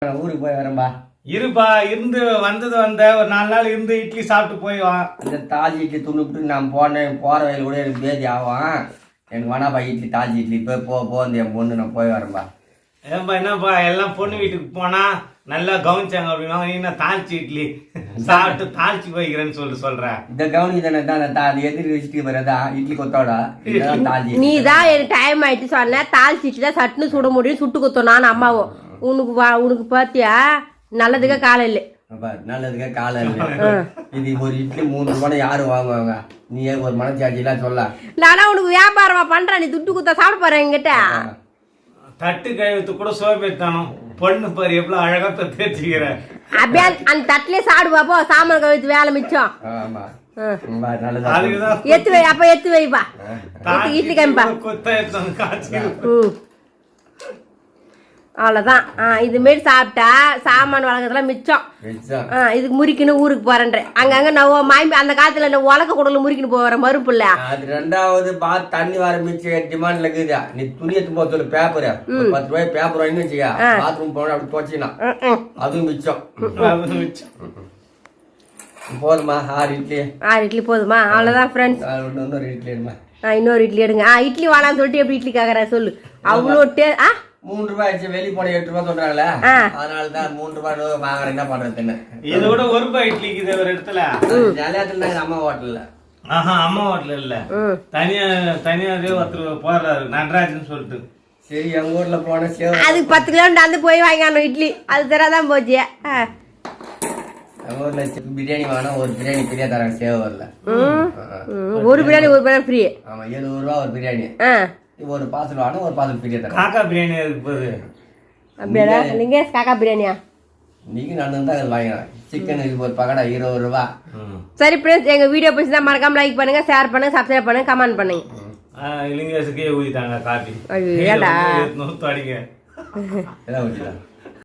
ஊருக்கு போய் வரேன்பா. இருப்பா இருந்து வந்தது ஒரு 4 நாள் இருந்து இட்லி சாப்பிட்டு போய்வான். இந்த தாஜி இட்லி துணுப்பிட்டு நான் போனேன், போகிற வயல் கூட எனக்கு பேதி ஆகும். எனக்கு வேணாப்பா இட்லி, தாஜி இட்லி இப்போ போந்து என் பொண்ணு நான் போய் வரேன்பா. ஏன்பா என்னப்பா எல்லாம் பொண்ணு வீட்டுக்கு போனா நல்லா கவனிச்சாங்க அப்படின்னா நீ தாளிச்சு இட்லி சாப்பிட்டு தாளிச்சு போய்க்கிறேன்னு சொல்றேன். இந்த கவனி தானே தான் அது எதிர்த்து வச்சுட்டு வரதா இட்லி கொத்தோட தாஜி. நீ தான் எனக்கு டைம் ஆயிட்டு சொன்ன தாளிச்சு இட்லி தான் சட்டுன்னு சுட முடியும், சுட்டு கொத்தோம் நான் அம்மாவும். உனக்கு பாத்தியா நல்லதுக்கா காலம் இல்லை, நல்லதுக்கே காலை இது ஒரு இட்லி 3 ரூபாய் யாரு வாங்குவாங்க? நீ ஒரு மனச்சாட்சி எல்லாம் சொல்ல. நானா உனக்கு வியாபாரமா பண்றேன், நீ துட்டு குத்தா சாப்பிட போற என்கிட்ட. தட்டு கழுவித்து கூட சோர்பேத்தானோ பொண்ணு பாரு எவ்வளவு அழகா தேர்ச்சிக்கிற. அப்படியே அந்த தட்டுலயே சாப்பிடுவாப்போ, சாமான் கழுவித்து வேலை மிச்சம். எத்து வை, அப்ப எத்து வைப்பா இட்லி கம்பிப்பா. அவ்வளவுதான். இது மாரி சாப்பிட்டா சாமான் வளர்க்கறதுலாம் மிச்சம். இதுக்கு முறிக்கணும் ஊருக்கு போறேன்ற அங்கங்க நான் மாம்பி அந்த காலத்துல உலக குடல முறிக்கணும் போற மறுப்பு இல்ல. அது 2வது பாத் தண்ணி வர மிச்சம் டிமாண்ட்ல இருக்குதா. நீ துணி எடுத்து போக சொல்லு, பேப்பர் 10 ரூபாய் பேப்பர் வாங்கி வச்சுக்கா, பாத்ரூம் போன அப்படி துவச்சினா அதுவும் மிச்சம். போதுமா 6 இட்லி போதுமா? அவ்வளவுதான் ஃப்ரெண்ட்ஸ். இன்னொரு இட்லி எடுமா. இன்னொரு இட்லி எடுங்க. இட்லி வாழான்னு சொல்லிட்டு எப்படி இட்லி கேக்குற சொல்லு. அவ்வளோ 3 ரூபாய் ஆச்சு, வெளியே போன 8 ரூபாய் சொல்றாங்களே, அதனாலதான் 3 ரூபாய் வாங்குறேன். என்ன பண்றதுன்னு இது கூட 1 ரூபாய் இட்லிக்கு ஒரு இடத்துல நிலையத்துல அம்மா ஹோட்டல்ல. அம்மா ஹோட்டல் இல்ல, தனியாவே ஒருத்தர் போடுறாரு நடராஜன் சொல்லிட்டு. சரி எங்க ஊர்ல போன அதுக்கு 10 கிலோமீட்டர் வந்து போய் வாங்கணும் இட்லி, அது தராதான் போச்சு. எங்க ஊர்ல பிரியாணி வாங்கினா ஒரு பிரியாணி ஃப்ரீயா தராங்க சேவூர்ல. ஒரு பிரியாணி ஃப்ரீ. ஆமா 70 ரூபா ஒரு பிரியாணி. ஒரு பார்சல் வாங்கினா ஒரு பார்சல் ஃப்ரீயா தராங்க. காக்கா பிரியாணி இருக்கு போது. அப்படியா? லிங்கேஷ் காக்கா பிரியாணியா? நீங்க நான் தான் வாங்கினேன். சிக்கன் இருக்கு ஒரு பக்கடா 20 ரூபா. சரி ஃப்ரெண்ட்ஸ், எங்க வீடியோ பிடிச்சா மறக்காம லைக் பண்ணுங்க, ஷேர் பண்ணுங்க, சப்ஸ்கிரைப் பண்ணுங்க, கமெண்ட் பண்ணுங்க. லிங்கேஷுக்கே ஊதிட்டாங்க காப்பி. ஏடா அடிங்க எல்லாம் ஊதிட்டாங்க.